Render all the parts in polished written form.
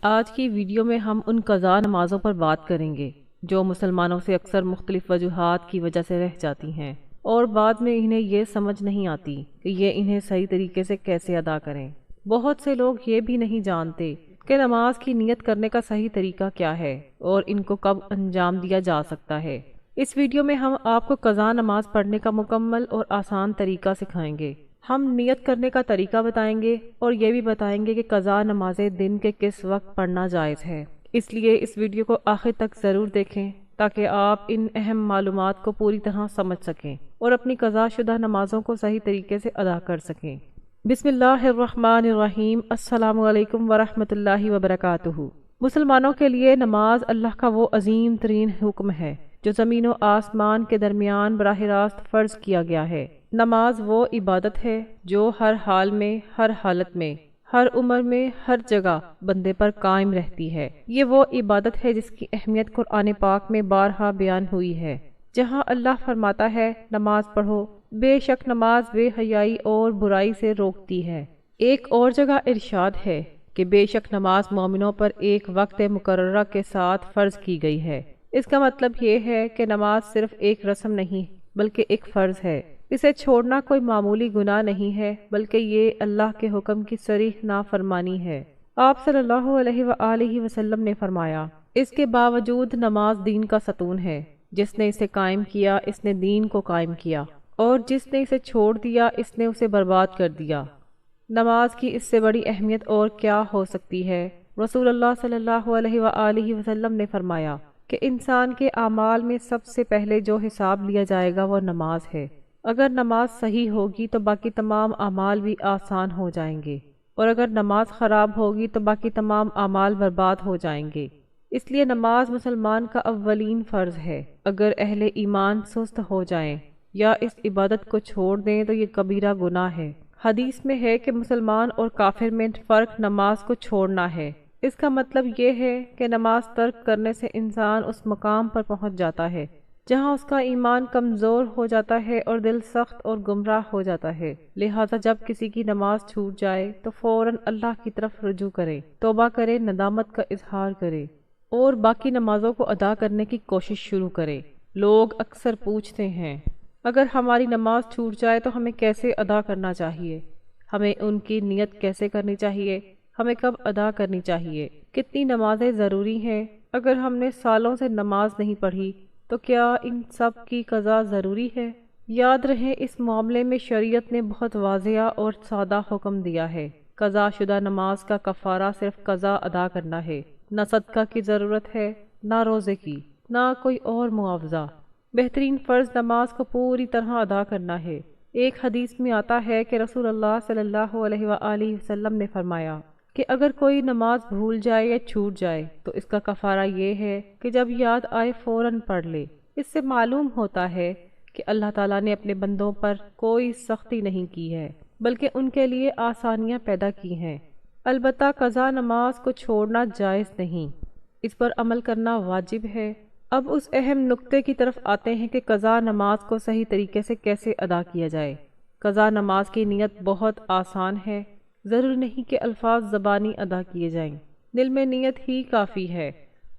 آج کی ویڈیو میں ہم ان قضا نمازوں پر بات کریں گے جو مسلمانوں سے اکثر مختلف وجوہات کی وجہ سے رہ جاتی ہیں اور بعد میں انہیں یہ سمجھ نہیں آتی کہ یہ انہیں صحیح طریقے سے کیسے ادا کریں۔ بہت سے لوگ یہ بھی نہیں جانتے کہ نماز کی نیت کرنے کا صحیح طریقہ کیا ہے اور ان کو کب انجام دیا جا سکتا ہے۔ اس ویڈیو میں ہم آپ کو قضا نماز پڑھنے کا مکمل اور آسان طریقہ سکھائیں گے۔ ہم نیت کرنے کا طریقہ بتائیں گے اور یہ بھی بتائیں گے کہ قضا نمازیں دن کے کس وقت پڑھنا جائز ہے۔ اس لیے اس ویڈیو کو آخر تک ضرور دیکھیں تاکہ آپ ان اہم معلومات کو پوری طرح سمجھ سکیں اور اپنی قضا شدہ نمازوں کو صحیح طریقے سے ادا کر سکیں۔ بسم اللہ الرحمن الرحیم۔ السلام علیکم ورحمۃ اللہ وبرکاتہ۔ مسلمانوں کے لیے نماز اللہ کا وہ عظیم ترین حکم ہے جو زمین و آسمان کے درمیان براہ راست فرض کیا گیا ہے۔ نماز وہ عبادت ہے جو ہر حال میں، ہر حالت میں، ہر عمر میں، ہر جگہ بندے پر قائم رہتی ہے۔ یہ وہ عبادت ہے جس کی اہمیت قرآن پاک میں بارہا بیان ہوئی ہے، جہاں اللہ فرماتا ہے نماز پڑھو، بے شک نماز بے حیائی اور برائی سے روکتی ہے۔ ایک اور جگہ ارشاد ہے کہ بے شک نماز مومنوں پر ایک وقت مقررہ کے ساتھ فرض کی گئی ہے۔ اس کا مطلب یہ ہے کہ نماز صرف ایک رسم نہیں بلکہ ایک فرض ہے۔ اسے چھوڑنا کوئی معمولی گناہ نہیں ہے بلکہ یہ اللہ کے حکم کی صریح نافرمانی ہے۔ آپ صلی اللہ علیہ وآلہ وسلم نے فرمایا، اس کے باوجود نماز دین کا ستون ہے۔ جس نے اسے قائم کیا اس نے دین کو قائم کیا، اور جس نے اسے چھوڑ دیا اس نے اسے برباد کر دیا۔ نماز کی اس سے بڑی اہمیت اور کیا ہو سکتی ہے؟ رسول اللہ صلی اللہ علیہ وآلہ وسلم نے فرمایا کہ انسان کے اعمال میں سب سے پہلے جو حساب لیا جائے گا وہ نماز ہے۔ اگر نماز صحیح ہوگی تو باقی تمام اعمال بھی آسان ہو جائیں گے، اور اگر نماز خراب ہوگی تو باقی تمام اعمال برباد ہو جائیں گے۔ اس لیے نماز مسلمان کا اولین فرض ہے۔ اگر اہل ایمان سست ہو جائیں یا اس عبادت کو چھوڑ دیں تو یہ کبیرہ گناہ ہے۔ حدیث میں ہے کہ مسلمان اور کافر میں فرق نماز کو چھوڑنا ہے۔ اس کا مطلب یہ ہے کہ نماز ترک کرنے سے انسان اس مقام پر پہنچ جاتا ہے جہاں اس کا ایمان کمزور ہو جاتا ہے اور دل سخت اور گمراہ ہو جاتا ہے۔ لہٰذا جب کسی کی نماز چھوٹ جائے تو فوراً اللہ کی طرف رجوع کرے، توبہ کرے، ندامت کا اظہار کرے اور باقی نمازوں کو ادا کرنے کی کوشش شروع کرے۔ لوگ اکثر پوچھتے ہیں اگر ہماری نماز چھوٹ جائے تو ہمیں کیسے ادا کرنا چاہیے؟ ہمیں ان کی نیت کیسے کرنی چاہیے؟ ہمیں کب ادا کرنی چاہیے؟ کتنی نمازیں ضروری ہیں؟ اگر ہم نے سالوں سے نماز نہیں پڑھی تو کیا ان سب کی قضا ضروری ہے؟ یاد رہے اس معاملے میں شریعت نے بہت واضح اور سادہ حکم دیا ہے۔ قضا شدہ نماز کا کفارہ صرف قضا ادا کرنا ہے، نہ صدقہ کی ضرورت ہے، نہ روزے کی، نہ کوئی اور معاوضہ۔ بہترین فرض نماز کو پوری طرح ادا کرنا ہے۔ ایک حدیث میں آتا ہے کہ رسول اللہ صلی اللہ علیہ وآلہ وسلم نے فرمایا کہ اگر کوئی نماز بھول جائے یا چھوٹ جائے تو اس کا کفارہ یہ ہے کہ جب یاد آئے فوراً پڑھ لے۔ اس سے معلوم ہوتا ہے کہ اللہ تعالیٰ نے اپنے بندوں پر کوئی سختی نہیں کی ہے بلکہ ان کے لیے آسانیاں پیدا کی ہیں۔ البتہ قضا نماز کو چھوڑنا جائز نہیں، اس پر عمل کرنا واجب ہے۔ اب اس اہم نقطے کی طرف آتے ہیں کہ قضا نماز کو صحیح طریقے سے کیسے ادا کیا جائے۔ قضا نماز کی نیت بہت آسان ہے، ضروری نہیں کہ الفاظ زبانی ادا کیے جائیں، دل میں نیت ہی کافی ہے۔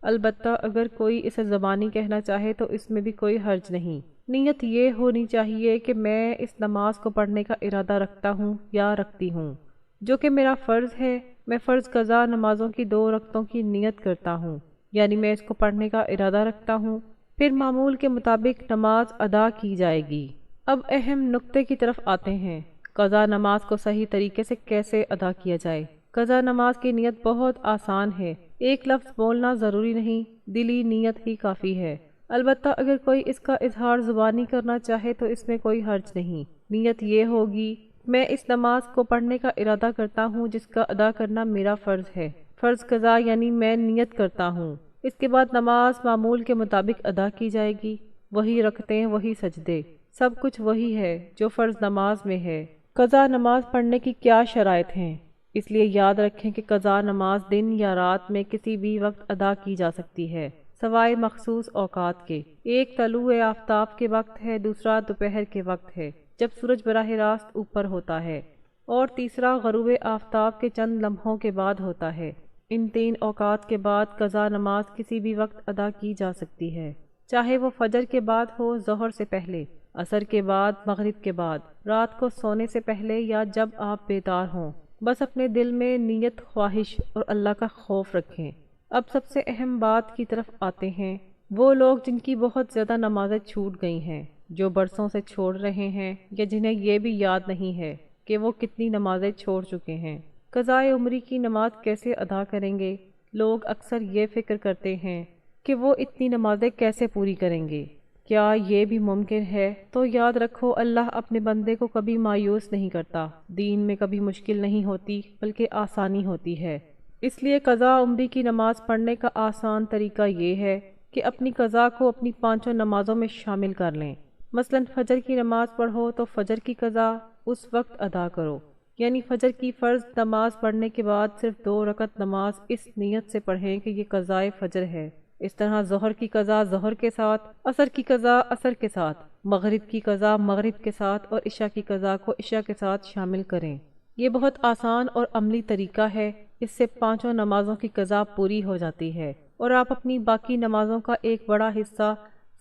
البتہ اگر کوئی اسے زبانی کہنا چاہے تو اس میں بھی کوئی حرج نہیں۔ نیت یہ ہونی چاہیے کہ میں اس نماز کو پڑھنے کا ارادہ رکھتا ہوں یا رکھتی ہوں، جو کہ میرا فرض ہے۔ میں فرض قضا نمازوں کی 2 رکعتوں کی نیت کرتا ہوں، یعنی میں اس کو پڑھنے کا ارادہ رکھتا ہوں، پھر معمول کے مطابق نماز ادا کی جائے گی۔ اب اہم نقطے کی طرف آتے ہیں، قضا نماز کو صحیح طریقے سے کیسے ادا کیا جائے۔ قضا نماز کی نیت بہت آسان ہے، ایک لفظ بولنا ضروری نہیں، دلی نیت ہی کافی ہے۔ البتہ اگر کوئی اس کا اظہار زبانی کرنا چاہے تو اس میں کوئی حرج نہیں۔ نیت یہ ہوگی، میں اس نماز کو پڑھنے کا ارادہ کرتا ہوں جس کا ادا کرنا میرا فرض ہے۔ فرض قضا یعنی میں نیت کرتا ہوں، اس کے بعد نماز معمول کے مطابق ادا کی جائے گی۔ وہی رکعتیں، وہی سجدے، سب کچھ وہی ہے جو فرض نماز میں ہے۔ قضا نماز پڑھنے کی کیا شرائط ہیں؟ اس لیے یاد رکھیں کہ قضا نماز دن یا رات میں کسی بھی وقت ادا کی جا سکتی ہے سوائے مخصوص اوقات کے۔ ایک طلوع آفتاب کے وقت ہے، دوسرا دوپہر کے وقت ہے جب سورج براہ راست اوپر ہوتا ہے، اور تیسرا غروب آفتاب کے چند لمحوں کے بعد ہوتا ہے۔ ان 3 اوقات کے بعد قضا نماز کسی بھی وقت ادا کی جا سکتی ہے، چاہے وہ فجر کے بعد ہو، ظہر سے پہلے، عصر کے بعد، مغرب کے بعد، رات کو سونے سے پہلے یا جب آپ بیدار ہوں۔ بس اپنے دل میں نیت، خواہش اور اللہ کا خوف رکھیں۔ اب سب سے اہم بات کی طرف آتے ہیں۔ وہ لوگ جن کی بہت زیادہ نمازیں چھوٹ گئی ہیں، جو برسوں سے چھوڑ رہے ہیں یا جنہیں یہ بھی یاد نہیں ہے کہ وہ کتنی نمازیں چھوڑ چکے ہیں، قضائے عمری کی نماز کیسے ادا کریں گے؟ لوگ اکثر یہ فکر کرتے ہیں کہ وہ اتنی نمازیں کیسے پوری کریں گے، کیا یہ بھی ممکن ہے؟ تو یاد رکھو، اللہ اپنے بندے کو کبھی مایوس نہیں کرتا۔ دین میں کبھی مشکل نہیں ہوتی بلکہ آسانی ہوتی ہے۔ اس لیے قضاء عمری کی نماز پڑھنے کا آسان طریقہ یہ ہے کہ اپنی قضا کو اپنی 5 نمازوں میں شامل کر لیں۔ مثلا فجر کی نماز پڑھو تو فجر کی قضا اس وقت ادا کرو، یعنی فجر کی فرض نماز پڑھنے کے بعد صرف 2 رکعت نماز اس نیت سے پڑھیں کہ یہ قضائے فجر ہے۔ اس طرح ظہر کی قضا ظہر کے ساتھ، عصر کی قضا عصر کے ساتھ، مغرب کی قضا مغرب کے ساتھ اور عشاء کی قضا کو عشاء کے ساتھ شامل کریں۔ یہ بہت آسان اور عملی طریقہ ہے۔ اس سے 5 نمازوں کی قضا پوری ہو جاتی ہے اور آپ اپنی باقی نمازوں کا ایک بڑا حصہ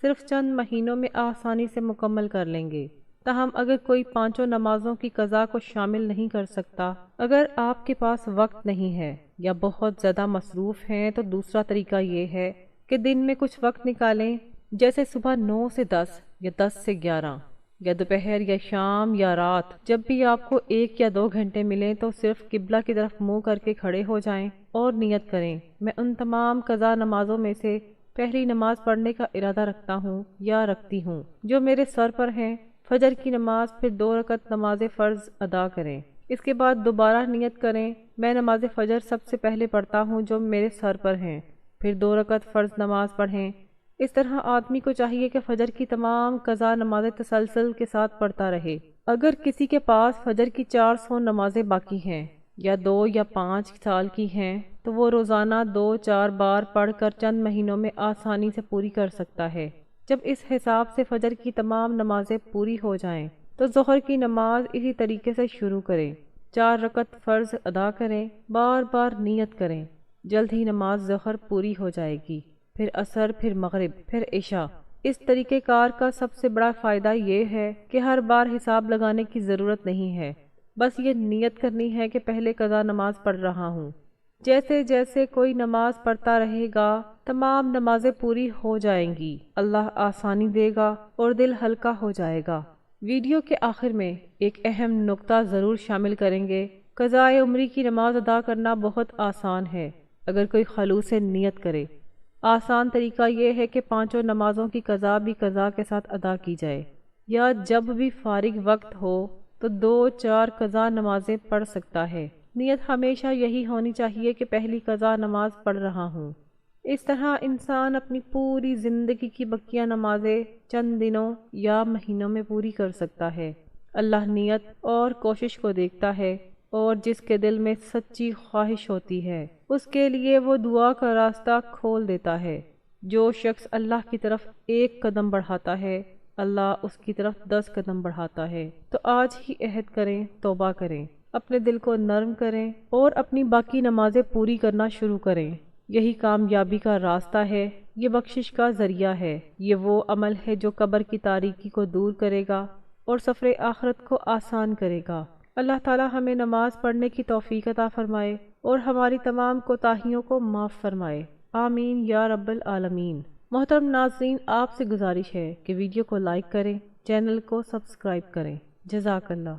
صرف چند مہینوں میں آسانی سے مکمل کر لیں گے۔ تاہم اگر کوئی 5 نمازوں کی قضا کو شامل نہیں کر سکتا، اگر آپ کے پاس وقت نہیں ہے یا بہت زیادہ مصروف ہیں، تو دوسرا طریقہ یہ ہے کہ دن میں کچھ وقت نکالیں، جیسے صبح 9 سے 10 یا 10 سے 11 یا دوپہر یا شام یا رات، جب بھی آپ کو 1 یا 2 گھنٹے ملیں تو صرف قبلہ کی طرف منہ کر کے کھڑے ہو جائیں اور نیت کریں، میں ان تمام قضا نمازوں میں سے پہلی نماز پڑھنے کا ارادہ رکھتا ہوں یا رکھتی ہوں جو میرے سر پر ہیں۔ فجر کی نماز، پھر 2 رکعت نماز فرض ادا کریں۔ اس کے بعد دوبارہ نیت کریں، میں نماز فجر سب سے پہلے پڑھتا ہوں جو میرے سر پر ہیں، پھر 2 رکعت فرض نماز پڑھیں۔ اس طرح آدمی کو چاہیے کہ فجر کی تمام قضا نمازیں تسلسل کے ساتھ پڑھتا رہے۔ اگر کسی کے پاس فجر کی 400 نمازیں باقی ہیں یا 2 یا 5 سال کی ہیں، تو وہ روزانہ 2-4 بار پڑھ کر چند مہینوں میں آسانی سے پوری کر سکتا ہے۔ جب اس حساب سے فجر کی تمام نمازیں پوری ہو جائیں تو ظہر کی نماز اسی طریقے سے شروع کریں، 4 رکعت فرض ادا کریں، بار بار نیت کریں، جلد ہی نماز ظہر پوری ہو جائے گی، پھر عصر، پھر مغرب، پھر عشاء۔ اس طریقہ کار کا سب سے بڑا فائدہ یہ ہے کہ ہر بار حساب لگانے کی ضرورت نہیں ہے، بس یہ نیت کرنی ہے کہ پہلے قضا نماز پڑھ رہا ہوں۔ جیسے جیسے کوئی نماز پڑھتا رہے گا، تمام نمازیں پوری ہو جائیں گی، اللہ آسانی دے گا اور دل ہلکا ہو جائے گا۔ ویڈیو کے آخر میں ایک اہم نکتہ ضرور شامل کریں گے۔ قضائے عمری کی نماز ادا کرنا بہت آسان ہے اگر کوئی خلوص سے نیت کرے۔ آسان طریقہ یہ ہے کہ 5 نمازوں کی قضا بھی قضا کے ساتھ ادا کی جائے، یا جب بھی فارغ وقت ہو تو 2-4 قضا نمازیں پڑھ سکتا ہے۔ نیت ہمیشہ یہی ہونی چاہیے کہ پہلی قضا نماز پڑھ رہا ہوں۔ اس طرح انسان اپنی پوری زندگی کی بقیہ نمازیں چند دنوں یا مہینوں میں پوری کر سکتا ہے۔ اللہ نیت اور کوشش کو دیکھتا ہے، اور جس کے دل میں سچی خواہش ہوتی ہے اس کے لیے وہ دعا کا راستہ کھول دیتا ہے۔ جو شخص اللہ کی طرف 1 قدم بڑھاتا ہے، اللہ اس کی طرف 10 قدم بڑھاتا ہے۔ تو آج ہی عہد کریں، توبہ کریں، اپنے دل کو نرم کریں اور اپنی باقی نمازیں پوری کرنا شروع کریں۔ یہی کامیابی کا راستہ ہے، یہ بخشش کا ذریعہ ہے، یہ وہ عمل ہے جو قبر کی تاریکی کو دور کرے گا اور سفر آخرت کو آسان کرے گا۔ اللہ تعالی ہمیں نماز پڑھنے کی توفیق عطا فرمائے اور ہماری تمام کوتاہیوں کو معاف فرمائے، آمین یا رب العالمین۔ محترم ناظرین، آپ سے گزارش ہے کہ ویڈیو کو لائک کریں، چینل کو سبسکرائب کریں۔ جزاک اللہ۔